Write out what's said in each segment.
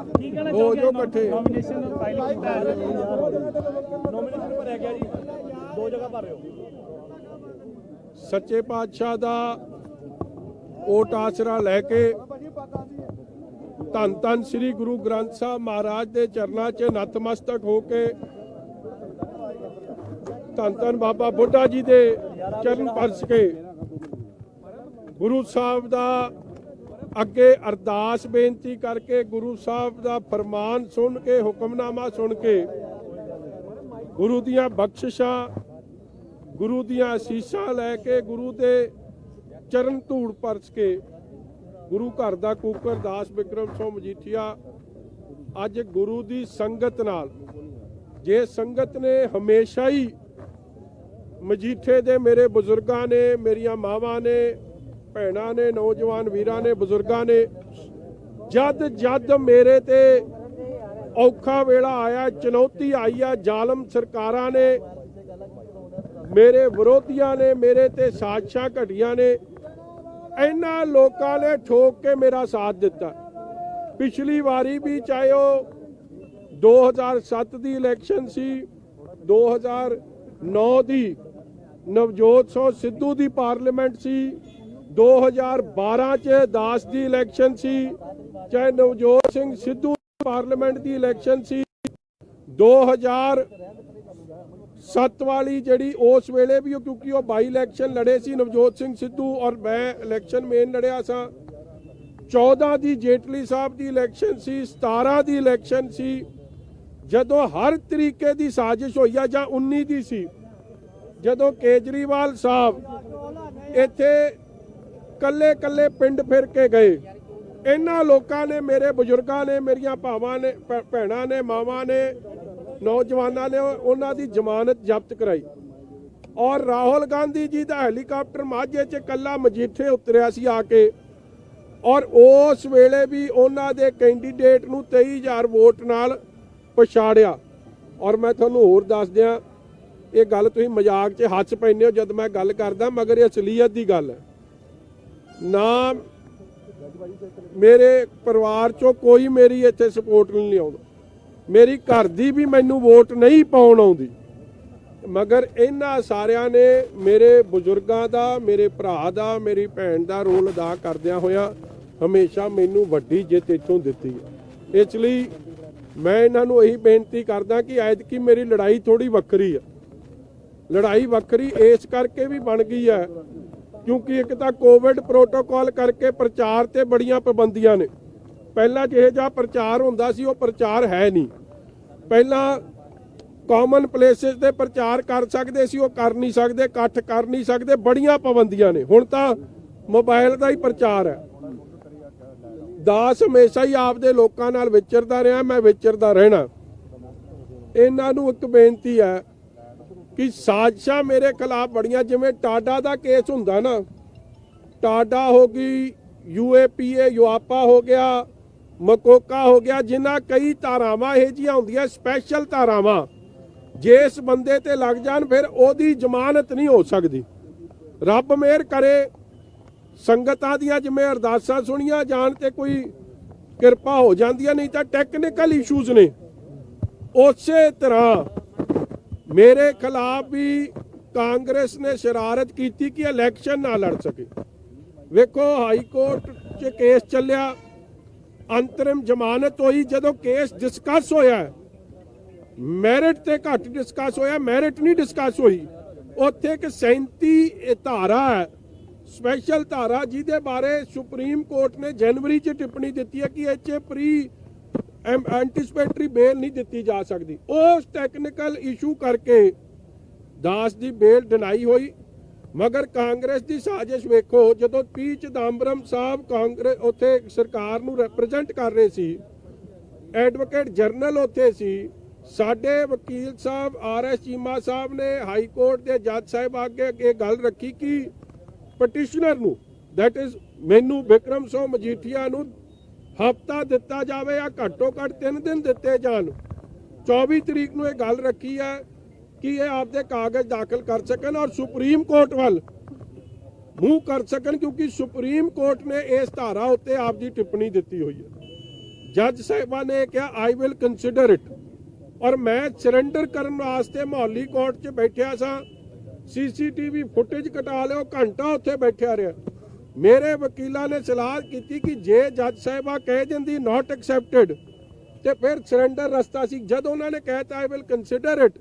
हो जो इकट्ठे नॉमिनेशन फाइल किया है, नॉमिनेशन भरया गया जी, दो जगह भर रहे हो। सच्चे पातशाह दा ओट आसरा लैके धन धन श्री गुरु ग्रंथ साहब महाराज के चरणों च नतमस्तक होके धन धन बाबा बुढ़ा जी के चरण परस के गुरु साहब का अगे अरदास बेनती करके गुरु साहब का फरमान सुन के हुक्मनामा सुन के गुरु दियां बख्शिशां गुरु दियां असीसां लैके गुरु के चरण धूड़ परस के गुरु घर का कूकर दास बिक्रम सिंह मजीठिया अज गुरु की संगत नाल जे संगत ने हमेशा ही मजीठे दे मेरे बुजुर्गां ने मेरिया मावां ने भैणां ने नौजवान वीरां ने बुजुर्गां ने जद जद मेरे ते औखा वेला आया चुनौती आई है जालम सरकारां ने मेरे विरोधियां ने मेरे ते साजिशां घटियां ने इन्हां लोकां ने ठोक के मेरा साथ दिता। पिछली वारी भी चाहे वो 2007 की इलैक्शन सी 2009 की नवजोत सिंह सिद्धू की पार्लीमेंट सी 2012 च दास की इलैक्शन सी चाहे नवजोत सिंह सिद्धू पार्लीमेंट की इलैक्शन सी 2007 वाली जड़ी उस वेले भी क्योंकि वो बाई इलैक्शन लड़े सी नवजोत सिंह सिद्धू और मैं इलैक्शन मेन लड़िया सा 14 की जेटली साहब की इलैक्शन सी 17 की इलैक्शन सी जदों हर तरीके की साजिश हुई है जां 19 की सी जदों केजरीवाल साहब इत्थे कल्ले कल्ले पिंड फिर के गए इन्हां लोकां ने मेरे बुजुर्गां ने मेरिया भावां ने भैणां ने मावां ने नौजवानों ने उन्हां दी जमानत जब्त कराई और राहुल गांधी जी का हैलीकाप्टर माझे च कल्ला मजीठे उतरिया सी आके और उस वेले भी उन्हां दे कैंडीडेट नूं 23,000 वोट नाल पछाड़िया। और मैं तुहानूं होर दस दियां ये गल तुसीं मजाक च हੱਸ पैंदे हो जद मैं गल करदा मगर ये असलीयत की गल है ना मेरे परिवार चों कोई मेरी इत्थे सपोर्ट नहीं आउंदा मेरी घर दी भी मैनू वोट नहीं पाउण आउंदी मगर इन्हां सारियां ने मेरे बुजुर्गां दा मेरे भरा दा मेरी भैन दा रोल अदा करदियां होया हमेशा मैनू वड्डी जित इत्थों दित्ती है। इसलिए मैं इन्हां नूं यही बेनती करदा कि ऐतकी मेरी लड़ाई थोड़ी वक्री है लड़ाई वक्री इस करके भी बन गई है क्योंकि एक तो कोविड प्रोटोकॉल करके प्रचार ते बड़ियां पाबंदियां ने पहला जिहे जिहा प्रचार हुंदा सी वो प्रचार है नहीं पहला कॉमन प्लेसिस ते प्रचार कर सकते सी वो कर नहीं सकते इकट्ठ कर नहीं सकते बड़ियां पाबंदियां ने हुण तां मोबाइल का ही प्रचार है। दास हमेशा ही आपदे लोकां नाल विचरदा रहा मैं विचरदा रहना इन्हां नूं एक बेनती है कि साजिशां मेरे खिलाफ बड़ियां जिवें टाडा का केस हुंदा ना टाडा हो गई UAPA युआपा हो गया मकोका हो गया जिन्हां कई धारावां इहो जिहियां हुंदियां स्पैशल धारावां जिस बंदे ते लग जान फिर ओदी जमानत नहीं हो सकती। रब मेहर करे संगतां दियां जिवें अरदासां सुनियां जाण ते कोई किरपा हो जाती है नहीं तो टैक्नीकल इशूज ने उसे तरह मेरे खिलाफ भी कांग्रेस ने शरारत की कि इलैक्शन ना लड़ सके। वेखो हाई कोर्ट च केस चलिया अंतरिम जमानत हुई जदों केस डिस्कस होया मैरिट ते घट डिस्कस होया मैरिट नहीं डिस्कस हुई उत्थे एक 37 धारा है स्पैशल धारा जिहदे बारे सुप्रीम कोर्ट ने जनवरी च टिप्पणी दी है कि इह प्री एंटीसिपेटरी बेल नहीं दी जा सकती। उस टैक्नीकल इशू करके दास की बेल डिनाई हुई मगर कांग्रेस की साजिश वेखो जदों पी चिदंबरम साहब कांग्रेस उत्थे सरकार नूं रिप्रजेंट कर रहे सी एडवोकेट जनरल उत्थे सी साडे वकील साहब RS चीमा साहब ने हाई कोर्ट के जज साहब आगे ये गल रखी कि पटिशनर नूं दैट इज मैनू बिक्रम सिंह मजीठिया नूं हफ्ता दिता जाए या घट्टो घट 3 दिन दिते जान 24 तरीक नूं ये गल रखी है कि ये आपदे कागज दाखिल कर सकन और सुप्रीम कोर्ट वाल मूव कर सकन क्योंकि सुप्रीम कोर्ट ने इस धारा उत्ते आपकी टिप्पणी दी हुई है। ਜੱਜ ਸਾਹਿਬਾਂ ਨੇ ਕਿਹਾ ਆਈ ਵਿਲ ਕੰਸੀਡਰ ਇਟ, ਔਰ ਮੈਂ ਸਰੈਂਡਰ ਕਰਨ ਵਾਸਤੇ ਮੌਲੀ ਕੋਰਟ 'ਚ ਬੈਠਿਆ ਸਾਂ। ਸੀਸੀਟੀਵੀ ਫੁਟੇਜ ਕਟਾ ਲਿਓ, ਘੰਟਾ ਉੱਥੇ ਬੈਠਿਆ ਰਿਹਾ। ਮੇਰੇ ਵਕੀਲਾਂ ਨੇ ਸਲਾਹ ਕੀਤੀ ਕਿ ਜੇ ਜੱਜ ਸਾਹਿਬਾ ਕਹਿ ਦਿੰਦੀ ਨਾਟ ਐਕਸੈਪਟਡ ਤੇ ਫਿਰ ਸਰੈਂਡਰ ਰਸਤਾ ਸੀ। ਜਦ ਉਹਨਾਂ ਨੇ ਕਹਿਤਾ ਆਈ ਵਿਲ ਕੰਸੀਡਰ ਇਟ,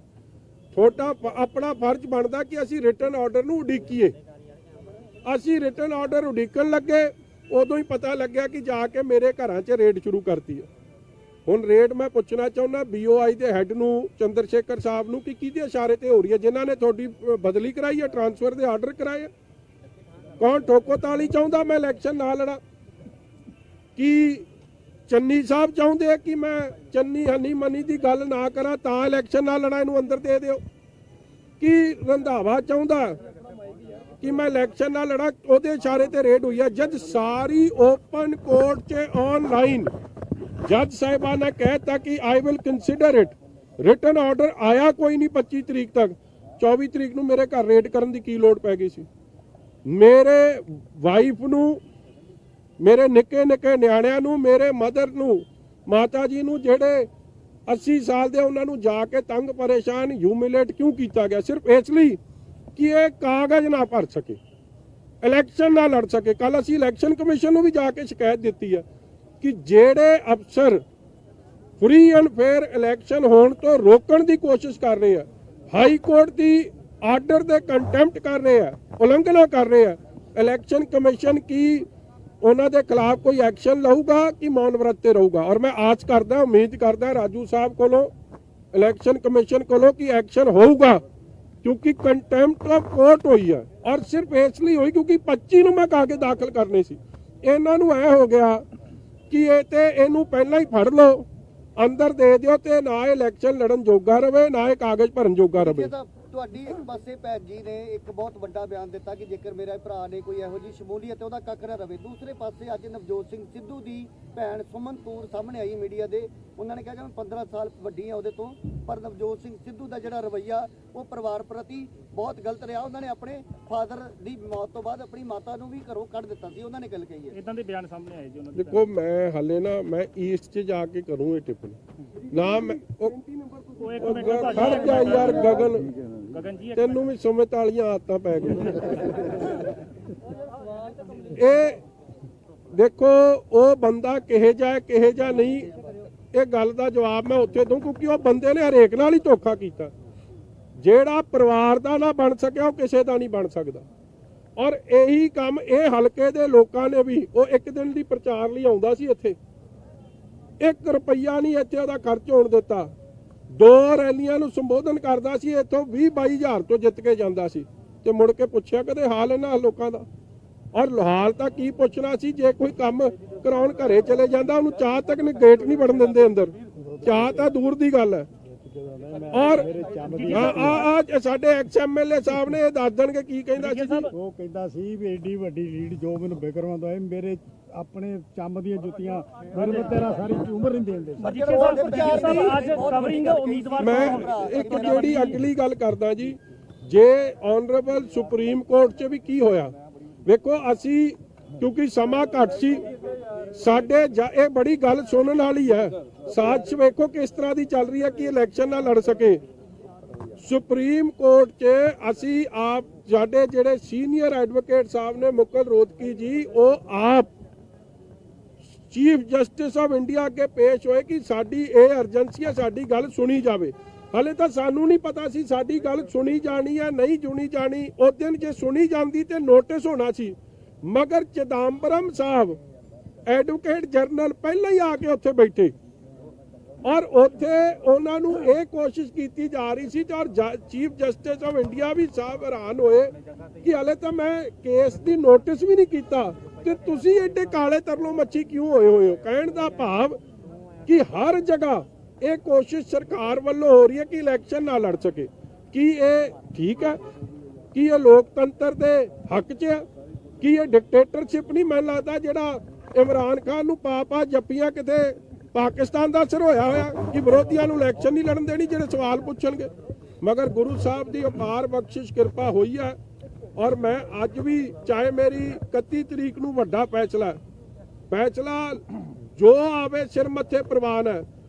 ਤੁਹਾਡਾ ਆਪਣਾ ਫਰਜ਼ ਬਣਦਾ ਕਿ ਅਸੀਂ ਰਿਟਨ ਆਰਡਰ ਨੂੰ ਉਡੀਕੀਏ। ਅਸੀਂ ਰਿਟਨ ਆਰਡਰ ਉਡੀਕਣ ਲੱਗੇ, ਉਦੋਂ ਹੀ ਪਤਾ ਲੱਗਿਆ ਕਿ ਜਾ ਕੇ ਮੇਰੇ ਘਰਾਂ 'ਚ ਰੇਡ ਸ਼ੁਰੂ ਕਰਤੀ ਹੈ। ਹੁਣ ਰੇਡ ਮੈਂ ਪੁੱਛਣਾ ਚਾਹੁੰਦਾ BOI ਦੇ ਹੈੱਡ ਨੂੰ, ਚੰਦਰ ਸ਼ੇਖਰ ਸਾਹਿਬ ਨੂੰ, ਕਿ ਕਿਹਦੇ ਇਸ਼ਾਰੇ ਤੇ ਹੋ ਰਹੀ ਹੈ? ਜਿਨ੍ਹਾਂ ਨੇ ਤੁਹਾਡੀ ਬਦਲੀ ਕਰਾਈ ਹੈ, ਟ੍ਰਾਂਸਫਰ ਦੇ ਆਰਡਰ ਕਰਾਏ ਆ, ਕੌਣ ਠੋਕੋ ਤਾਲੀ ਚਾਹੁੰਦਾ ਮੈਂ ਇਲੈਕਸ਼ਨ ਨਾ ਲੜਾ? ਕੀ ਚੰਨੀ ਸਾਹਿਬ ਚਾਹੁੰਦੇ ਆ ਕਿ ਮੈਂ ਚੰਨੀ ਹਨੀ ਮਨੀ ਦੀ ਗੱਲ ਨਾ ਕਰਾਂ ਤਾਂ ਇਲੈਕਸ਼ਨ ਨਾ ਲੜਾ, ਇਹਨੂੰ ਅੰਦਰ ਦੇ ਦਿਓ? ਕੀ ਰੰਧਾਵਾ ਚਾਹੁੰਦਾ ਕਿ ਮੈਂ ਇਲੈਕਸ਼ਨ ਨਾ ਲੜਾ? ਉਹਦੇ ਇਸ਼ਾਰੇ ਤੇ ਰੇਡ ਹੋਈ ਹੈ। ਜਦ ਸਾਰੀ ਓਪਨ ਕੋਰਟ 'ਚ ਆਨਲਾਈਨ ਜੱਜ ਸਾਹਿਬਾਂ ਨੇ ਕਹਿਤਾ ਕਿ I will consider it, written order ਆਇਆ ਕੋਈ ਨਹੀਂ 25 ਤਰੀਕ ਤੱਕ। 24 ਤਰੀਕ ਨੂੰ ਮੇਰੇ ਘਰ ਰੇਡ ਕਰਨ ਦੀ ਕੀ ਲੋੜ ਪੈ ਗਈ ਸੀ? ਮੇਰੇ ਵਾਈਫ ਨੂੰ, ਮੇਰੇ ਨਿੱਕੇ ਨਿੱਕੇ ਨਿਆਣਿਆਂ ਨੂੰ, ਮੇਰੇ ਮਦਰ ਨੂੰ, ਮਾਤਾ ਜੀ ਨੂੰ ਜਿਹੜੇ 80 ਸਾਲ ਦੇ, ਉਹਨਾਂ ਨੂੰ ਜਾ ਕੇ ਤੰਗ ਪਰੇਸ਼ਾਨ ਹਿਊਮਿਲੇਟ ਕਿਉਂ ਕੀਤਾ ਗਿਆ? ਸਿਰਫ ਇਸ ਲਈ ਕਿ ਇਹ ਕਾਗਜ਼ ਨਾ ਭਰ ਸਕੇ, ਇਲੈਕਸ਼ਨ ਨਾ ਲੜ ਸਕੇ। ਕੱਲ ਅਸੀਂ ਇਲੈਕਸ਼ਨ ਕਮਿਸ਼ਨ ਨੂੰ ਵੀ ਜਾ ਕੇ ਸ਼ਿਕਾਇਤ ਦਿੱਤੀ ਹੈ ਕਿ ਜਿਹੜੇ ਅਫਸਰ ਫ੍ਰੀ ਐਂਡ ਫੇਅਰ ਇਲੈਕਸ਼ਨ ਹੋਣ ਤੋਂ ਰੋਕਣ ਦੀ ਕੋਸ਼ਿਸ਼ ਕਰ ਰਹੇ ਆ, ਹਾਈ ਕੋਰਟ ਦੀ ਆਰਡਰ ਦੇ ਕੰਟੈਂਪਟ ਕਰ ਰਹੇ ਆ, ਉਲੰਘਣਾ ਕਰ ਰਹੇ ਆ, ਇਲੈਕਸ਼ਨ ਕਮਿਸ਼ਨ ਕੀ ਉਹਨਾਂ ਦੇ ਖਿਲਾਫ ਕੋਈ ਐਕਸ਼ਨ ਲਊਗਾ ਕਿ ਮੌਨ ਵਰਤ ਤੇ ਰਹੂਗਾ? ਔਰ ਮੈਂ ਆਸ ਕਰਦਾ, ਉਮੀਦ ਕਰਦਾ ਰਾਜੂ ਸਾਹਿਬ ਕੋਲੋਂ, ਇਲੈਕਸ਼ਨ ਕਮਿਸ਼ਨ ਕੋਲੋਂ ਕਿ ਐਕਸ਼ਨ ਹੋਊਗਾ, ਕਿਉਂਕਿ ਕੰਟੈਂਪਟ ਆਫ ਕੋਰਟ ਹੋਈ ਹੈ। ਔਰ ਸਿਰਫ ਇਸ ਲਈ ਹੋਈ ਕਿਉਂਕਿ 25 ਨੂੰ ਮੈਂ ਕਾਗਜ਼ ਦਾਖਲ ਕਰਨੇ ਸੀ। ਇਹਨਾਂ ਨੂੰ ਐ ਹੋ ਗਿਆ ਕਿ ਇਹ ਤੇ ਇਹਨੂੰ ਪਹਿਲਾਂ ਹੀ ਫੜ ਲਓ, ਅੰਦਰ ਦੇ ਦਿਓ, ਤੇ ਨਾ ਇਲੈਕਸ਼ਨ ਲੜਨ ਜੋਗਾ ਰਵੇ, ਨਾ ਇਹ ਕਾਗਜ਼ ਭਰਨ ਜੋਗਾ ਰਵੇ। ਤੁਹਾਡੀ ਇੱਕ ਪਾਸੇ ਭੈਣ ਜੀ ਨੇ ਇੱਕ ਬਹੁਤ ਵੱਡਾ ਬਿਆਨ ਦਿੱਤਾ ਕਿ ਜੇਕਰ ਮੇਰੇ ਭਰਾ ਨੇ ਕੋਈ ਇਹੋ ਜਿਹੀ ਸ਼ਮੂਲੀਅਤ ਉਹਦਾ ਕੱਖ ਨਾ ਰਵੇ। ਦੂਸਰੇ ਪਾਸੇ ਅੱਜ ਨਵਜੋਤ ਸਿੰਘ ਸਿੱਧੂ ਦੀ ਭੈਣ ਸੁਮਨ ਤੂਰ ਸਾਹਮਣੇ ਆਈ ਮੀਡੀਆ ਦੇ, ਉਹਨਾਂ ਨੇ ਕਿਹਾ ਕਿ ਮੈਂ 15 ਸਾਲ ਵੱਡੀ ਹਾਂ ਉਹਦੇ ਤੋਂ, ਪਰ ਨਵਜੋਤ ਸਿੰਘ ਸਿੱਧੂ ਦਾ ਜਿਹੜਾ ਰਵੱਈਆ ਉਹ ਪਰਿਵਾਰ ਪ੍ਰਤੀ ਬਹੁਤ ਗਲਤ ਰਿਹਾ। ਉਹਨਾਂ ਨੇ ਆਪਣੇ ਫਾਦਰ ਦੀ ਮੌਤ ਤੋਂ ਬਾਅਦ ਆਪਣੀ ਮਾਤਾ ਨੂੰ ਵੀ ਘਰੋਂ ਕੱਢ ਦਿੱਤਾ ਸੀ, ਉਹਨਾਂ ਨੇ ਗੱਲ ਕਹੀ ਹੈ। ਇਦਾਂ ਦੇ ਬਿਆਨ ਸਾਹਮਣੇ ਆਏ ਜੀ ਉਹਨਾਂ ਦੇ। ਦੇਖੋ ਮੈਂ ਹਾਲੇ ਨਾ ਮੈਂ ਈਸਟ 'ਚ ਜਾ ਕੇ ਕਰੂੰ ਇਹ ਟਿੱਪਣੀ ਨਾ, ਮੈਂ ਉਹ ਇੱਕ ਮਿੰਟ ਖੜ ਜਾ ਯਾਰ ਗਗਨ ਜੀ, ਤੈਨੂੰ ਵੀ ਸੁਮਿਤ ਵਾਲੀਆਂ ਆਦਤਾਂ ਪੈ ਗਈਆਂ। ਇਹ ਦੇਖੋ ਉਹ ਬੰਦਾ ਕਿਹੇ ਜਾ ਨਹੀਂ, ਇਹ ਗੱਲ ਦਾ ਜਵਾਬ ਮੈਂ ਉੱਥੇ ਦੂੰ ਕਿਉਂਕਿ ਉਹ ਬੰਦੇ ਨੇ ਹਰੇਕ ਨਾਲ ਹੀ ਧੋਖਾ ਕੀਤਾ। ਜਿਹੜਾ ਪਰਿਵਾਰ ਦਾ ਨਾ ਬਣ ਸਕਿਆ ਉਹ ਕਿਸੇ ਦਾ ਨਹੀਂ ਬਣ ਸਕਦਾ। ਔਰ ਇਹੀ ਕੰਮ ਇਹ ਹਲਕੇ ਦੇ ਲੋਕਾਂ ਨੇ ਵੀ, ਉਹ ਇੱਕ ਦਿਨ ਦੀ ਪ੍ਰਚਾਰ ਲਈ ਆਉਂਦਾ ਸੀ ਇੱਥੇ, 1 ਰੁਪਈਆ ਨਹੀਂ ਇੱਥੇ ਉਹਦਾ ਖਰਚ ਹੋਣ ਦਿੱਤਾ। 2 ਰੈਲੀਆਂ ਨੂੰ ਸੰਬੋਧਨ ਕਰਦਾ ਸੀ, ਇੱਥੋਂ 20-22 ਹਜ਼ਾਰ ਤੋਂ ਜਿੱਤ ਕੇ ਜਾਂਦਾ ਸੀ, ਤੇ ਮੁੜ ਕੇ ਪੁੱਛਿਆ ਕਦੇ ਹਾਲ ਇਹਨਾਂ ਲੋਕਾਂ ਦਾ? ਔਰ ਹਾਲ ਤਾਂ ਕੀ ਪੁੱਛਣਾ ਸੀ, ਜੇ ਕੋਈ ਕੰਮ ਕਰਾਉਣ ਘਰੇ ਚਲੇ ਜਾਂਦਾ ਉਹਨੂੰ ਚਾਹ ਤੱਕ ਨੇ ਗੇਟ ਨਹੀਂ ਵੜਨ ਦਿੰਦੇ ਅੰਦਰ, ਚਾਹ ਤਾਂ ਦੂਰ ਦੀ ਗੱਲ ਹੈ। ਔਰ ਸਾਡੇ ਐਕਸ MLA ਸਾਹਿਬ ਨੇ ਇਹ ਦੱਸ ਦੇਣਗੇ ਕੀ ਕਹਿੰਦਾ ਸੀ ਜੀ। ਉਹ ਕਹਿੰਦਾ ਸੀ ਵੀ ਏਡੀ ਵੱਡੀ ਲੀਡ ਜੋ ਮੈਨੂੰ ਬਿਕਰਮਾਂ ਤੋਂ ਆਏ, ਮੇਰੇ ਆਪਣੇ ਚੰਮ ਦੀਆਂ ਜੁੱਤੀਆਂ ਮੇਰੇ ਤੇਰਾ ਸਾਰੀ ਉਮਰ ਨਹੀਂ ਦੇਂਦੇ। ਮੈਂ ਇੱਕ ਜਿਹੜੀ ਅਗਲੀ ਗੱਲ ਕਰਦਾ ਜੀ, ਜੇ ਆਨਰੇਬਲ ਸੁਪਰੀਮ ਕੋਰਟ 'ਚ ਵੀ ਕੀ ਹੋਇਆ, ਵੇਖੋ ਅਸੀਂ ਕਿਉਂਕਿ ਸਮਾਂ ਘੱਟ ਸੀ ਸਾਡੇ, ਇਹ ਬੜੀ ਗੱਲ ਸੁਣਨ ਵਾਲੀ ਹੈ। ਸਾਜ਼ਿਸ਼ ਵੇਖੋ ਕਿਸ ਤਰ੍ਹਾਂ ਦੀ ਚੱਲ ਰਹੀ ਹੈ ਕਿ ਇਲੈਕਸ਼ਨ ਨਾ ਲੜ ਸਕੇ। ਸੁਪਰੀਮ ਕੋਰਟ 'ਚ ਅਸੀਂ ਆਪ, ਸਾਡੇ ਜਿਹੜੇ ਸੀਨੀਅਰ ਐਡਵੋਕੇਟ ਸਾਹਿਬ ਨੇ ਮੁਕਲ ਰੋਹਤਗੀ ਜੀ, ਉਹ ਆਪ ਚੀਫ ਜਸਟਿਸ ਆਫ ਇੰਡੀਆ ਅੱਗੇ ਪੇਸ਼ ਹੋਏ ਕਿ ਸਾਡੀ ਇਹ ਅਰਜੈਂਸੀ ਹੈ, ਸਾਡੀ ਗੱਲ ਸੁਣੀ ਜਾਵੇ। ਹਲੇ ਤਾਂ ਸਾਨੂੰ ਨਹੀਂ ਪਤਾ ਸੀ ਸਾਡੀ ਗੱਲ ਸੁਣੀ ਜਾਣੀ ਹੈ ਨਹੀਂ ਸੁਣੀ ਜਾਣੀ। ਉਸ ਦਿਨ ਜੇ ਸੁਣੀ ਜਾਂਦੀ ਤੇ ਨੋਟਿਸ ਹੋਣਾ ਸੀ, ਮਗਰ ਚਿਦੰਬਰਮ ਸਾਹਿਬ ਐਡਵੋਕੇਟ ਜਨਰਲ ਪਹਿਲਾਂ ਹੀ ਆ ਕੇ ਉੱਥੇ ਬੈਠੇ, ਔਰ ਉੱਥੇ ਉਹਨਾਂ ਨੂੰ ਇਹ ਕੋਸ਼ਿਸ਼ ਕੀਤੀ ਜਾ ਰਹੀ ਸੀ, ਔਰ ਚੀਫ ਜਸਟਿਸ ਆਫ ਇੰਡੀਆ ਵੀ ਸਾਹਿਬ ਹੈਰਾਨ ਹੋਏ ਕਿ ਹਲੇ ਤਾਂ ਮੈਂ ਕੇਸ ਦੀ ਨੋਟਿਸ ਵੀ ਨਹੀਂ ਕੀਤਾ ਤੇ ਤੁਸੀਂ ਐਡੇ ਕਾਲੇ ਤਰਲੋ ਮੱਛੀ ਕਿਉਂ ਹੋਏ ਹੋ? ਕਹਿਣ ਦਾ ਭਾਵ ਕਿ ਹਰ ਜਗ੍ਹਾ ਇਹ ਕੋਸ਼ਿਸ਼ ਸਰਕਾਰ ਵੱਲੋਂ ਹੋ ਰਹੀ ਹੈ ਕਿ ਇਲੈਕਸ਼ਨ ਨਾ ਲੜ ਸਕੇ। ਕੀ ਇਹ ਠੀਕ ਹੈ? ਕੀ ਇਹ ਲੋਕਤੰਤਰ ਦੇ ਹੱਕ 'ਚ ਹੈ? ਕੀ ਇਹ ਡਿਕਟੇਟਰਸ਼ਿਪ ਨਹੀਂ? ਮੈਨੂੰ ਲੱਗਦਾ ਜਿਹੜਾ ਇਮਰਾਨ ਖਾਨ ਨੂੰ ਪਾ ਜੱਪੀਆਂ ਕਿਤੇ ਪਾਕਿਸਤਾਨ ਦਾ ਅਸਰ ਹੋਇਆ ਕਿ ਵਿਰੋਧੀਆਂ ਨੂੰ ਇਲੈਕਸ਼ਨ ਨਹੀਂ ਲੜਨ ਦੇਣੀ, ਜਿਹੜੇ ਸਵਾਲ ਪੁੱਛਣਗੇ। ਮਗਰ ਗੁਰੂ ਸਾਹਿਬ ਦੀ ਅਪਾਰ ਬਖਸ਼ਿਸ਼ ਕਿਰਪਾ ਹੋਈ ਹੈ, ਔਰ ਮੈਂ ਅੱਜ ਵੀ, ਚਾਹੇ ਮੇਰੀ 31 ਤਰੀਕ ਨੂੰ ਵੱਡਾ ਫੈਸਲਾ ਜੋ ਆਵੇ ਸਿਰ ਮੱਥੇ ਪ੍ਰਵਾਨ ਹੈ।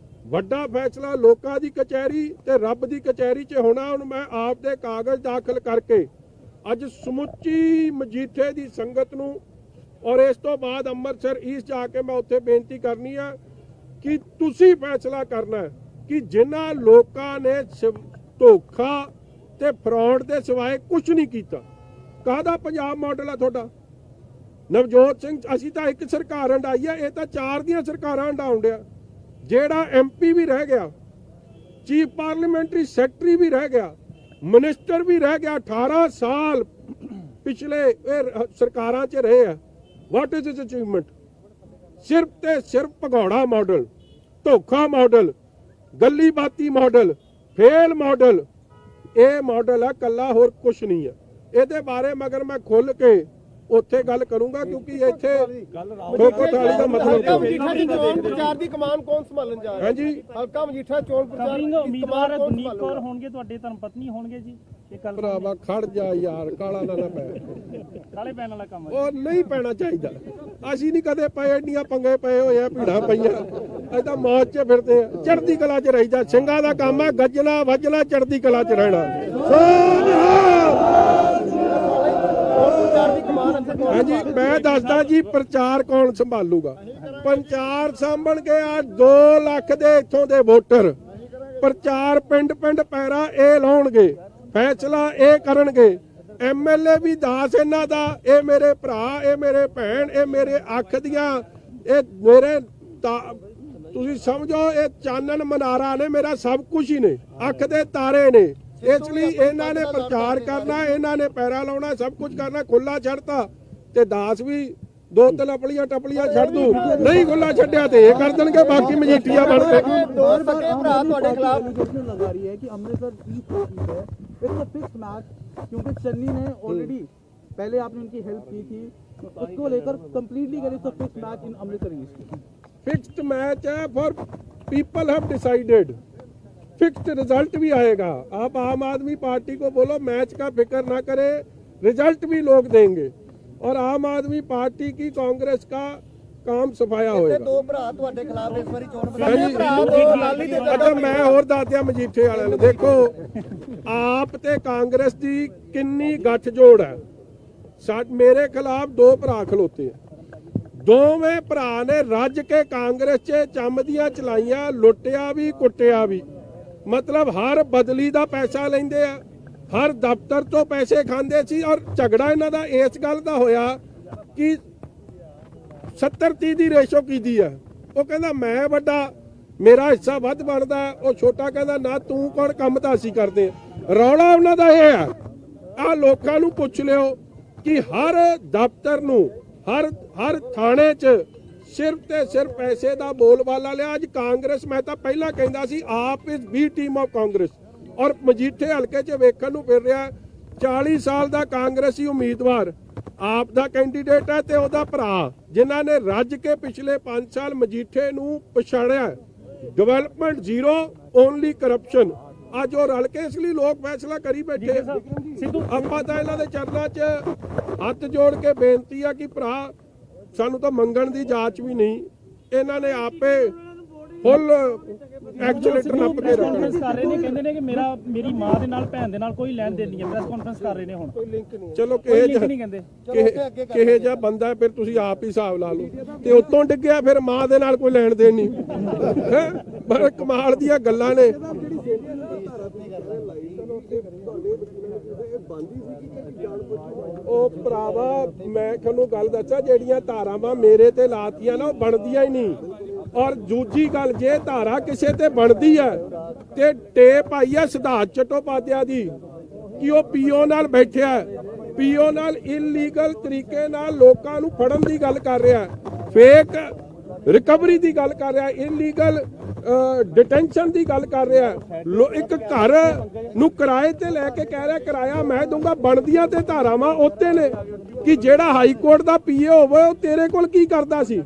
ਵੱਡਾ ਫੈਸਲਾ ਲੋਕਾਂ ਦੀ ਕਚਹਿਰੀ ਤੇ ਰੱਬ ਦੀ ਕਚਹਿਰੀ 'ਚ ਹੋਣਾ। ਹੁਣ ਮੈਂ ਆਪ ਦੇ ਕਾਗਜ਼ ਦਾਖਲ ਕਰਕੇ ਅੱਜ ਸਮੁੱਚੀ ਮਜੀਠੇ ਦੀ ਸੰਗਤ ਨੂੰ ਔਰ ਇਸ ਤੋਂ ਬਾਅਦ ਅੰਮ੍ਰਿਤਸਰ ਈਸਟ ਜਾ ਕੇ ਮੈਂ ਉੱਥੇ ਬੇਨਤੀ ਕਰਨੀ ਆ ਕਿ ਤੁਸੀਂ ਫੈਸਲਾ ਕਰਨਾ ਹੈ ਕਿ ਜਿਨ੍ਹਾਂ ਲੋਕਾਂ ਨੇ ਧੋਖਾ ਤੇ ਫਰਾਡ ਦੇ ਸਿਵਾਏ ਕੁਝ ਨਹੀਂ ਕੀਤਾ, ਕਾਹਦਾ ਪੰਜਾਬ ਮਾਡਲ ਆ ਤੁਹਾਡਾ? ਨਵਜੋਤ ਸਿੰਘ, ਅਸੀਂ ਤਾਂ ਇੱਕ ਸਰਕਾਰ ਹੰਡਾਈ ਆ, ਇਹ ਤਾਂ 4 ਦੀਆਂ ਸਰਕਾਰਾਂ ਹੰਡਾਉਣ ਡਿਆ। ਜਿਹੜਾ MP ਵੀ ਰਹਿ ਗਿਆ, ਚੀਫ ਪਾਰਲੀਮੈਂਟਰੀ ਸੈਕਟਰੀ ਵੀ ਰਹਿ ਗਿਆ, ਮਿਨਿਸਟਰ ਵੀ ਰਹਿ ਗਿਆ। 18 ਸਾਲ ਪਿਛਲੇ ਇਹ ਸਰਕਾਰਾਂ 'ਚ ਰਹੇ ਆ। What is it's achievement? ਸਿਰਫ ਤੇ ਸਿਰਫ ਭਗੌੜਾ ਮਾਡਲ, ਧੋਖਾ ਮਾਡਲ, ਗੱਲੀ ਬਾਤੀ ਮਾਡਲ, ਫੇਲ ਮਾਡਲ। ਇਹ ਮਾਡਲ ਆ, ਕੱਲਾ ਹੋਰ ਕੁਝ ਨਹੀਂ ਆ। ਇਹਦੇ ਬਾਰੇ ਮਗਰ ਮੈਂ ਖੁੱਲ ਕੇ ਉੱਥੇ ਗੱਲ ਕਰੂੰਗਾ, ਕਿਉਂਕਿ ਇੱਥੇ ਠੋਕੋ ਥਾਲੀ ਦਾ ਮਤਲਬ ਮਜੀਠਾ ਦੀ ਚੋਣ ਪ੍ਰਚਾਰ ਦੀ ਕਮਾਨ ਕੌਣ ਸੰਭਾਲਣ ਜਾ ਰਿਹਾ? ਹਾਂਜੀ, ਹਲਕਾ ਮਜੀਠਾ ਚੋਣ ਪ੍ਰਚਾਰ ਦੀ ਉਮੀਦਵਾਰ ਗੁਰਨੀਤ ਕੌਰ ਹੋਣਗੇ, ਤੁਹਾਡੇ ਧਰਮ ਪਤਨੀ ਹੋਣਗੇ ਜੀ। ਇਹ ਗੱਲ ਭਰਾਵਾ ਖੜ ਜਾ ਯਾਰ, ਕਾਲਾ ਨਾ ਪੈ। ਕਾਲੇ ਪੈਣ ਵਾਲਾ ਕੰਮ ਉਹ ਨਹੀਂ ਪੈਣਾ ਚਾਹੀਦਾ। ਅਸੀਂ ਨਹੀਂ ਕਦੇ ਪਏ, ਐਡੀਆਂ ਪੰਗੇ ਪਏ ਹੋਏ ਆ, ਭੀੜਾਂ ਪਈਆਂ। ਅਸੀਂ ਤਾਂ ਮੌਜ 'ਚ ਫਿਰਦੇ ਆ, ਚੜ੍ਹਦੀ ਕਲਾ 'ਚ ਰਹੀਦਾ। ਸਿੰਘਾਂ ਦਾ ਕੰਮ ਆ ਗੱਜਣਾ ਵੱਜਣਾ, ਚੜ੍ਹਦੀ ਕਲਾ 'ਚ ਰਹਿਣਾ। ਹਾਂਜੀ, ਮੈਂ ਦੱਸਦਾ ਜੀ ਪ੍ਰਚਾਰ ਕੌਣ ਸੰਭਾਲੂਗਾ। ਪ੍ਰਚਾਰ ਸਾਂਭਣਗੇ ਆ 2 ਲੱਖ ਦੇ ਇੱਥੋਂ ਦੇ ਵੋਟਰ। ਪ੍ਰਚਾਰ ਪਿੰਡ ਪਿੰਡ ਪੈਰਾ ਇਹ ਲਾਉਣਗੇ, ਫੈਸਲਾ ਇਹ ਕਰਨਗੇ। MLA ਵੀ ਦਾਸ ਇਹਨਾਂ ਦਾ। ਇਹ ਮੇਰੇ ਭਰਾ, ਇਹ ਮੇਰੇ ਭੈਣ, ਇਹ ਮੇਰੇ ਅੱਖ ਦੀਆਂ, ਇਹ ਮੇਰੇ ਤੁਸੀਂ ਸਮਝੋ ਇਹ ਚਾਨਣ ਮਨਾਰਾ ਨੇ, ਮੇਰਾ ਸਭ ਕੁਝ ਹੀ ਨੇ, ਅੱਖ ਦੇ ਤਾਰੇ ਨੇ। ਇਸ ਲਈ ਇਹਨਾਂ ਨੇ ਪ੍ਰਚਾਰ ਕਰਨਾ, ਇਹਨਾਂ ਨੇ ਪੈਰਾ ਲਾਉਣਾ, ਸਭ ਕੁਝ ਕਰਨਾ। ਖੁੱਲਾ ਛੱਡਤਾ ਤੇ ਦਾਸ ਵੀ 2-3 ਆਪਣੀਆਂ ਟਪਲੀਆਂ ਛੱਡ ਦੂ। ਨਹੀਂ ਖੁੱਲਾ ਛੱਡਿਆ ਤੇ ਇਹ ਕਰ ਦੇਣਗੇ, ਬਾਕੀ ਮਜੀਠੀਆ ਬਣ ਕੇ। ਦੋ ਸਕੇ ਭਰਾ ਤੁਹਾਡੇ ਖਿਲਾਫ लगा रही है कि अमृतसर ईस्ट है, इट्स अ फिक्स मैच, क्योंकि चन्नी ने ऑलरेडी पहले आपने उनकी हेल्प की थी, उसको लेकर completely it's a fix match in Amritsar east. Fixed match है, for people have decided. Fixed result भी आएगा। आप आम आदमी पार्टी को बोलो मैच का फिक्र ना करे, रिजल्ट भी लोग देंगे और आम आदमी पार्टी की कांग्रेस का काम सफाया होएगा। ਦੋ ਭਰਾ ਤੁਹਾਡੇ ਖਿਲਾਫ ਇਸ ਵਾਰੀ ਚੋਣ ਹਾਂਜੀ, ਅੱਛਾ ਮੈਂ ਹੋਰ ਦੱਸ ਦਿਆਂ ਮਜੀਠੇ ਵਾਲਿਆਂ ਨੂੰ। ਦੇਖੋ ਆਪ ਤੇ ਕਾਂਗਰਸ ਦੀ ਕਿੰਨੀ ਗੱਠਜੋੜ ਹੈ। ਮੇਰੇ ਖਿਲਾਫ 2 ਭਰਾ ਖਲੋਤੇ ਆ। ਦੋਵੇਂ ਭਰਾ ਨੇ ਰੱਜ ਕੇ ਕਾਂਗਰਸ 'ਚ ਚੰਮ ਦੀਆਂ ਚਲਾਈਆਂ, ਲੁੱਟਿਆ ਵੀ ਕੁੱਟਿਆ ਵੀ। ਮਤਲਬ ਹਰ ਬਦਲੀ ਦਾ ਪੈਸਾ ਲੈਂਦੇ ਆ, ਹਰ ਦਫ਼ਤਰ ਤੋਂ ਪੈਸੇ ਖਾਂਦੇ ਸੀ। ਔਰ ਝਗੜਾ ਇਹਨਾਂ ਦਾ ਇਸ ਗੱਲ ਦਾ ਹੋਇਆ ਕਿ 70-30 ਦੀ ਰੇਸ਼ੋ ਕੀਤੀ ਆ। ਉਹ ਕਹਿੰਦਾ ਮੈਂ ਵੱਡਾ, ਮੇਰਾ ਹਿੱਸਾ ਵੱਧ ਬਣਦਾ, ਉਹ ਛੋਟਾ ਕਹਿੰਦਾ ਨਾ ਤੂੰ ਕੌਣ, ਕੰਮ ਤਾਂ ਅਸੀਂ ਕਰਦੇ ਆ। ਰੌਲਾ ਉਹਨਾਂ ਦਾ ਇਹ ਆ। ਆਹ ਲੋਕਾਂ ਨੂੰ ਪੁੱਛ ਲਿਓ ਕਿ ਹਰ ਦਫ਼ਤਰ ਨੂੰ, ਹਰ ਥਾਣੇ 'ਚ ਸਿਰਫ ਤੇ ਸਿਰਫ ਪੈਸੇ ਦਾ ਬੋਲਬਾਲਾ ਲਿਆ। ਅੱਜ ਕਾਂਗਰਸ, ਮੈਂ ਤਾਂ ਪਹਿਲਾਂ ਕਹਿੰਦਾ ਸੀ ਆਪ is B team of Congress, ਔਰ ਮਜੀਠੇ ਹਲਕੇ 'ਚ ਵੇਖਣ ਨੂੰ ਫਿਰ ਰਿਹਾ 40 ਸਾਲ ਦਾ ਕਾਂਗਰਸੀ ਉਮੀਦਵਾਰ ਆਪ ਦਾ ਕੈਂਡੀਡੇਟ ਹੈ ਤੇ ਉਹਦਾ ਭਰਾ, ਜਿਨ੍ਹਾਂ ਨੇ ਰੱਜ ਕੇ ਪਿਛਲੇ 5 ਸਾਲ ਮਜੀਠੇ ਨੂੰ ਪਛਾੜਿਆ। Development zero, only corruption. ਅੱਜ ਉਹ ਰਲ ਕੇ, ਇਸ ਲਈ ਲੋਕ ਫੈਸਲਾ ਕਰੀ ਬੈਠੇ। ਆਪਾਂ ਤਾਂ ਇਹਨਾਂ ਦੇ ਚਰਨਾਂ 'ਚ ਹੱਥ ਜੋੜ ਕੇ ਬੇਨਤੀ ਆ ਕਿ ਭਰਾ ਸਾਨੂੰ ਤਾਂ ਮੰਗਣ ਦੀ ਜਾਂਚ ਵੀ ਨਹੀਂ, ਇਹਨਾਂ ਨੇ ਆਪੇ ਫੁੱਲ ਐਕਸੀਲੇਟਰ ਨੱਪ ਕੇ ਰੱਖਣਾ। ਕਰ ਰਹੇ ਨੇ, ਕਹਿੰਦੇ ਨੇ ਕਿ ਮੇਰੀ ਮਾਂ ਦੇ ਨਾਲ, ਭੈਣ ਦੇ ਨਾਲ ਕੋਈ ਲੈਣ ਦੇਣ ਨਹੀਂ ਹੈ। ਪ੍ਰੈਸ ਕਾਨਫਰੰਸ ਕਰ ਰਹੇ ਨੇ ਹੁਣ। ਚਲੋ ਕਹਿੰਦੇ ਕਿਹੇ ਜਿਹਾ ਬੰਦਾ, ਫਿਰ ਤੁਸੀਂ ਆਪ ਹੀ ਹਿਸਾਬ ਲਾ ਲਓ। ਤੇ ਉੱਤੋਂ ਡਿੱਗਿਆ, ਫਿਰ ਮਾਂ ਦੇ ਨਾਲ ਕੋਈ ਲੈਣ ਦੇਣ ਨਹੀਂ ਹੈ। ਬੜੇ ਕਮਾਲ ਦੀਆਂ ਗੱਲਾਂ ਨੇ। ਉਹ ਭਰਾਵਾ ਮੈਂ ਤੁਹਾਨੂੰ ਗੱਲ ਦੱਸਾਂ, ਜਿਹੜੀਆਂ ਧਾਰਾਵਾਂ ਮੇਰੇ ਤੇ ਲਾਤੀਆਂ ਨਾ, ਉਹ ਬਣਦੀਆਂ ਹੀ ਨਹੀਂ। ਔਰ ਦੂਜੀ ਗੱਲ, ਜੇ ਧਾਰਾ ਕਿਸੇ ਤੇ ਬਣਦੀ ਹੈ ਤੇ ਟੇਪ ਆਈ ਹੈ ਸਿਧਾਰਥ ਚਟੋਪਾਧਿਆਏ ਦੀ ਕਿ ਉਹ ਪੀਓ ਨਾਲ ਬੈਠਿਆ, ਪੀਓ ਨਾਲ ਇਲੀਗਲ ਤਰੀਕੇ ਨਾਲ ਲੋਕਾਂ ਨੂੰ ਫੜਨ ਦੀ ਗੱਲ ਕਰ ਰਿਹਾ, ਫੇਕ ਰਿਕਵਰੀ ਦੀ ਗੱਲ ਕਰ ਰਿਹਾ, ਇਲੀਗਲ ਡਿਟੈਂਸ਼ਨ ਦੀ ਗੱਲ ਕਰ ਰਿਹਾ। ਇੱਕ ਘਰ ਨੂੰ ਕਿਰਾਏ ਤੇ ਲੈ ਕੇ ਕਹਿ ਰਿਹਾ ਕਿਰਾਇਆ ਮੈਂ ਦੂੰਗਾ। ਬਣਦੀਆਂ ਤੇ ਧਾਰਾਵਾਂ ਉੱਤੇ ਨੇ ਕਿ ਜਿਹੜਾ ਹਾਈ ਕੋਰਟ ਦਾ ਪੀਏ ਹੋਵੇ ਉਹ ਤੇਰੇ ਕੋਲ ਕੀ ਕਰਦਾ ਸੀ,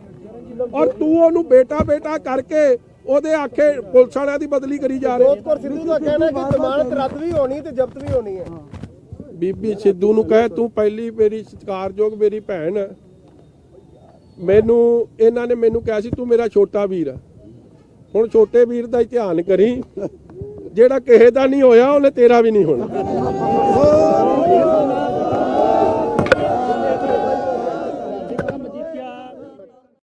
ਔਰ ਤੂੰ ਉਹਨੂੰ ਬੇਟਾ ਬੇਟਾ ਕਰਕੇ ਉਹਦੇ ਆਖੇ ਪੁਲਿਸ ਵਾਲਿਆਂ ਦੀ ਬਦਲੀ ਕਰੀ ਜਾ ਰਹੇ। ਜੋਤਕੌਰ ਸਿੱਧੂ ਦਾ ਕਹਿਣਾ ਹੈ ਕਿ ਜ਼ਮਾਨਤ ਰੱਦ ਵੀ ਹੋਣੀ ਤੇ ਜ਼ਬਤ ਵੀ ਹੋਣੀ ਹੈ। ਬੀਬੀ ਸਿੱਧੂ ਨੂੰ ਕਹੇ ਤੂੰ ਪਹਿਲੀ ਮੇਰੀ ਸਤਿਕਾਰਯੋਗ ਮੇਰੀ ਭੈਣ, ਮੈਨੂੰ ਇਹਨਾਂ ਨੇ ਮੈਨੂੰ ਕਿਹਾ ਸੀ ਤੂੰ ਮੇਰਾ ਛੋਟਾ ਵੀਰ ਆ। ਹੁਣ ਛੋਟੇ ਵੀਰ ਦਾ ਹੀ ਧਿਆਨ ਕਰੀ, ਜਿਹੜਾ ਕਿਸੇ ਦਾ ਨਹੀਂ ਹੋਇਆ ਉਹਨੇ ਤੇਰਾ ਵੀ ਨਹੀਂ ਹੋਣਾ।